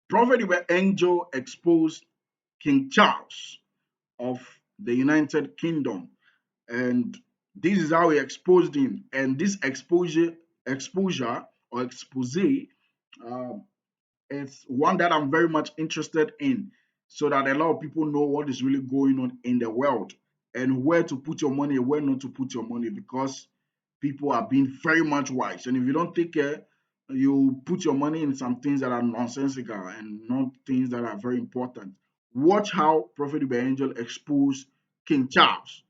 Prophet Uebert Angel exposed King Charles of the United Kingdom, and this is how he exposed him. And this exposure or expose, um, it's one that I'm very much interested in, so that a lot of people know what is really going on in the world and where to put your money and where not to put your money, because people are being very much wise. And if you don't take care, you put your money in some things that are nonsensical and not things that are very important. Watch how Prophet Angel exposed King Charles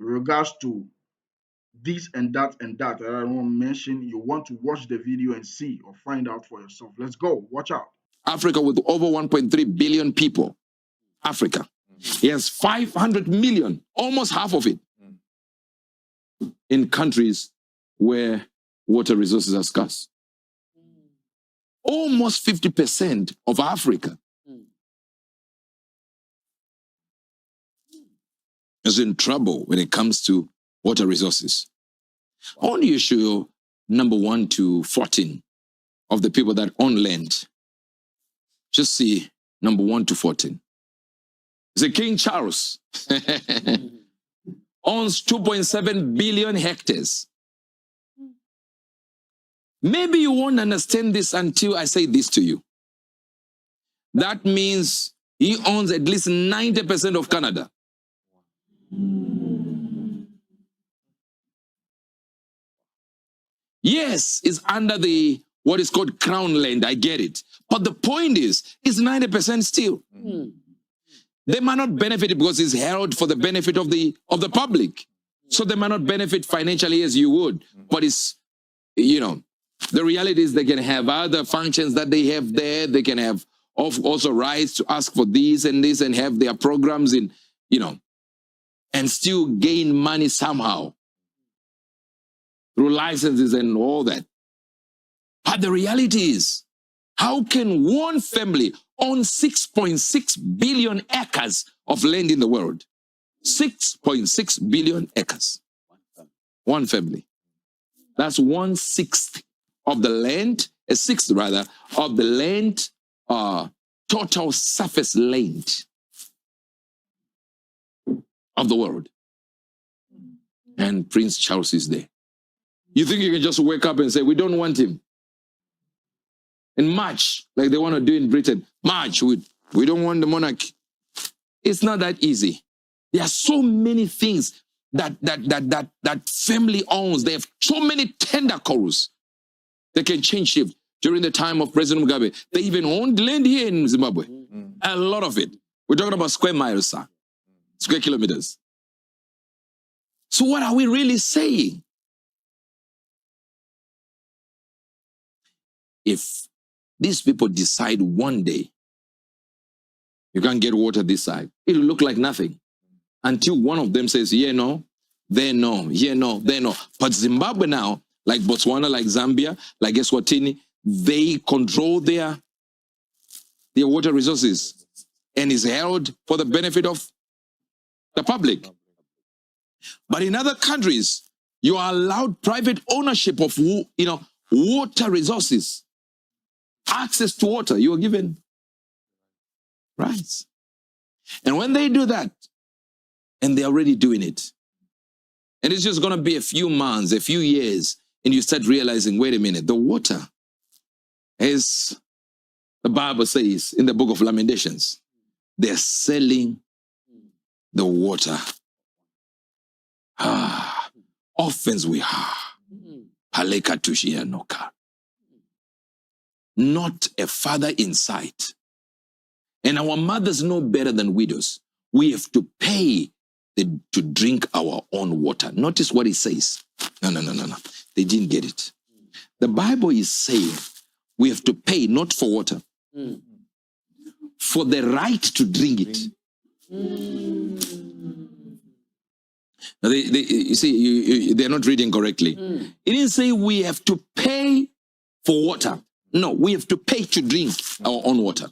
in regards to this and that and that that I want to mention. You want to watch the video and see or find out for yourself. Let's go. Watch out. Africa with over 1.3 billion people. Africa. He has 500 million, almost half of it, in countries where water resources are scarce. Almost 50% of Africa is in trouble when it comes to water resources. I want you to show number 1 to 14 of the people that own land. Just see number 1 to 14. The King Charles owns 2.7 billion hectares. Maybe you won't understand this until I say this to you. That means he owns at least 90% of Canada. Yes, it's under the what is called crown land. I get it. But the point is, it's 90% still. They might not benefit because it's held for the benefit of the public. So they might not benefit financially as you would. But it's, the reality is they can have other functions that they have there. They can have also rights to ask for this and have their programs in, and still gain money somehow through licenses and all that. But the reality is, how can one family own 6.6 billion acres of land in the world? 6.6 billion acres. One family. That's 1/6 of the land, a sixth rather, of the land, total surface land of the world. And Prince Charles is there. You think you can just wake up and say, we don't want him? In March, like they want to do in Britain, March, we don't want the monarchy. It's not that easy. There are so many things that family owns. They have so many tentacles. They can change shift. During the time of President Mugabe, they even owned land here in Zimbabwe. A lot of it. We're talking about square miles, sir. Square kilometers. So what are we really saying? If these people decide one day you can't get water this side, it'll look like nothing until one of them says, yeah, no, there, no, yeah, no, there, no. But Zimbabwe now, like Botswana, like Zambia, like Eswatini, they control their water resources and is held for the benefit of the public. But in other countries, you are allowed private ownership of, water resources. Access to water, you are given rights. And when they do that, and they're already doing it, and it's just going to be a few months, a few years, and you start realizing, wait a minute, the water, as the Bible says in the book of Lamentations, they're selling the water. Offense we have. Not a father in sight. And our mothers know better than widows. We have to pay to drink our own water. Notice what it says. No. They didn't get it. The Bible is saying we have to pay not for water, for the right to drink it. Now you see, they're not reading correctly. It didn't say we have to pay for water. No, we have to pay to drink our own water.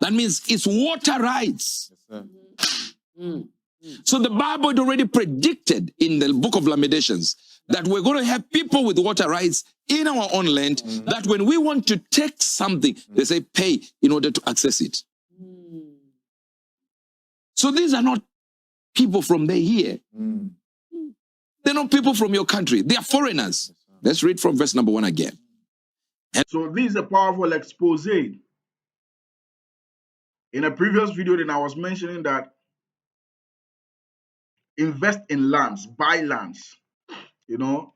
That means it's water rights. So the Bible had already predicted in the book of Lamentations that we're going to have people with water rights in our own land, that when we want to take something, they say pay in order to access it. So these are not people from here. They're not people from your country. They are foreigners. Let's read from verse number 1 again. So this is a powerful expose. In a previous video, then I was mentioning that invest in lands, buy lands. You know,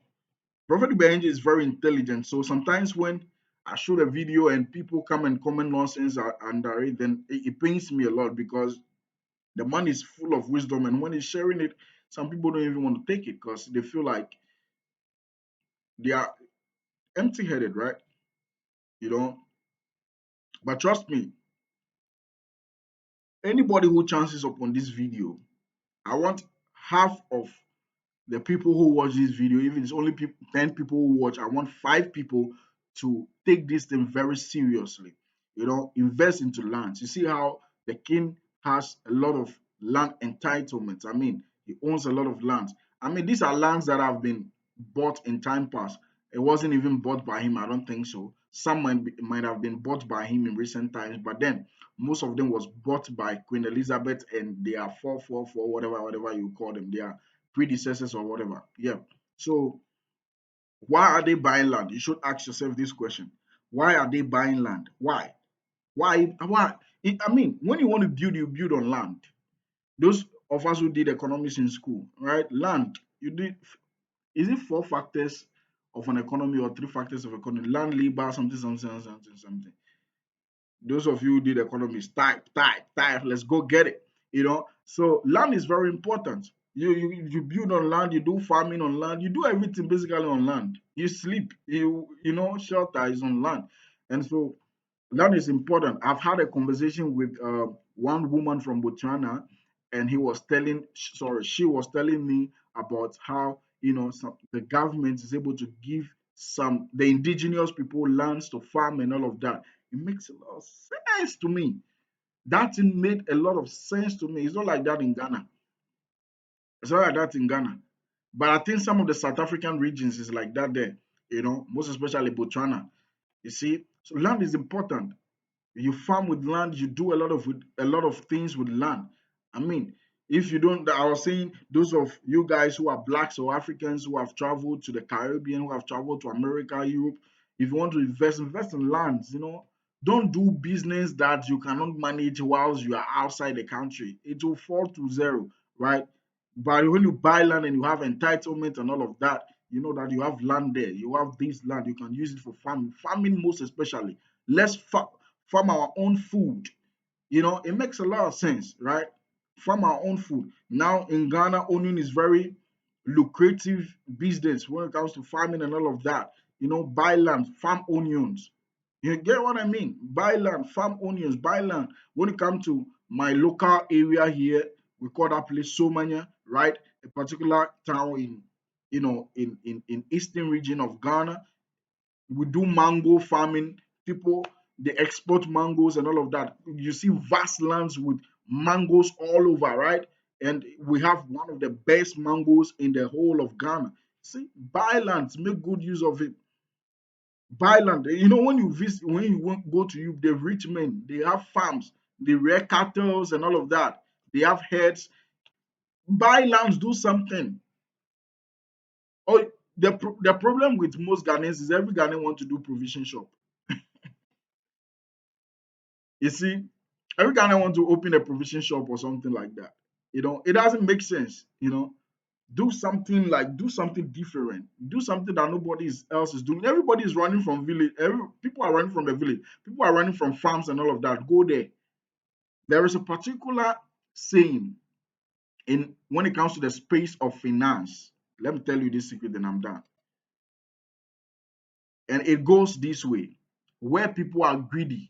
Prophet Benji is very intelligent. So sometimes when I shoot a video and people come and comment nonsense under it, then it pains me a lot because the man is full of wisdom. And when he's sharing it, some people don't even want to take it because they feel like they are empty-headed, right? You know, but trust me, anybody who chances upon this video, I want half of the people who watch this video, even it's only 10 people who watch, I want 5 people to take this thing very seriously. You know, invest into lands. You see how the king has a lot of land entitlements. I mean, he owns a lot of lands. I mean, these are lands that have been bought in time past. It wasn't even bought by him. I don't think so. Some might have been bought by him in recent times, but then most of them was bought by Queen Elizabeth, and they are 444, whatever you call them. They are predecessors or whatever. Yeah. So why are they buying land? You should ask yourself this question. Why are they buying land? Why? Why? I mean, when you want to build, you build on land. Those of us who did economics in school, right? Land, you did, is it 4 factors of an economy or 3 factors of economy? Land, labor, something. Those of you who did economics, type, let's go get it. You know, so land is very important. You build on land, you do farming on land, you do everything basically on land. You sleep, you know, shelter is on land. And so land is important. I've had a conversation with one woman from Botswana, and she was telling me about how, the government is able to give the indigenous people lands to farm and all of that. It makes a lot of sense to me. That thing made a lot of sense to me. It's not like that in Ghana. It's not like that in Ghana. But I think some of the South African regions is like that there, most especially Botswana. You see, so land is important. You farm with land, you do a lot of things with land. I mean, if you don't, I was saying, those of you guys who are blacks or Africans who have traveled to the Caribbean, who have traveled to America, Europe, if you want to invest in lands. Don't do business that you cannot manage whilst you are outside the country. It will fall to zero, right? But when you buy land and you have entitlement and all of that, you know that you have land there, you have this land, you can use it for farming most especially. Let's farm our own food. It makes a lot of sense, right? Farm our own food. Now in Ghana, onion is very lucrative business when it comes to farming and all of that. Buy land, farm onions. You get what I mean? Buy land, farm onions, buy land. When it comes to my local area here, we call that place Somanya, right? A particular town in eastern region of Ghana. We do mango farming. People, they export mangoes and all of that. You see vast lands with mangoes all over, right? And we have one of the best mangoes in the whole of Ghana. See, buy lands, make good use of it. Buy land. When you visit, when you go to you, the rich men, they have farms, they rear cattle and all of that. They have herds. Buy lands, do something. Oh, the problem with most Ghanaians is every Ghanaian want to do provision shop. You see, every Ghana want to open a provision shop or something like that. It doesn't make sense. Do something different. Do something that nobody else is doing. Everybody is running from village. People are running from the village. People are running from farms and all of that. Go there. There is a particular saying in when it comes to the space of finance. Let me tell you this secret, and I'm done. And it goes this way: where people are greedy,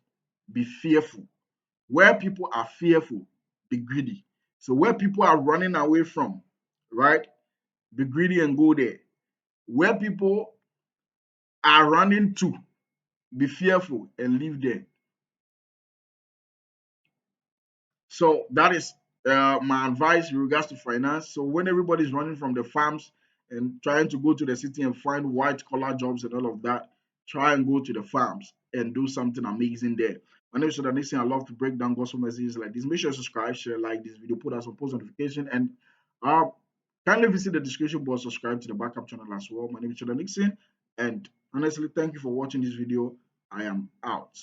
be fearful. Where people are fearful, be greedy. So where people are running away from, right? Be greedy and go there. Where people are running to, be fearful and live there. So that is my advice in regards to finance. So when everybody's running from the farms and trying to go to the city and find white collar jobs and all of that, try and go to the farms and do something amazing there. My name is Shoda Nixon. I love to break down gospel messages like this. Make sure you subscribe, share, like this video, put out some post notification, and uh, kindly visit the description box, subscribe to the backup channel as well. My name is Shoda Nixon, and honestly, thank you for watching this video. I am out.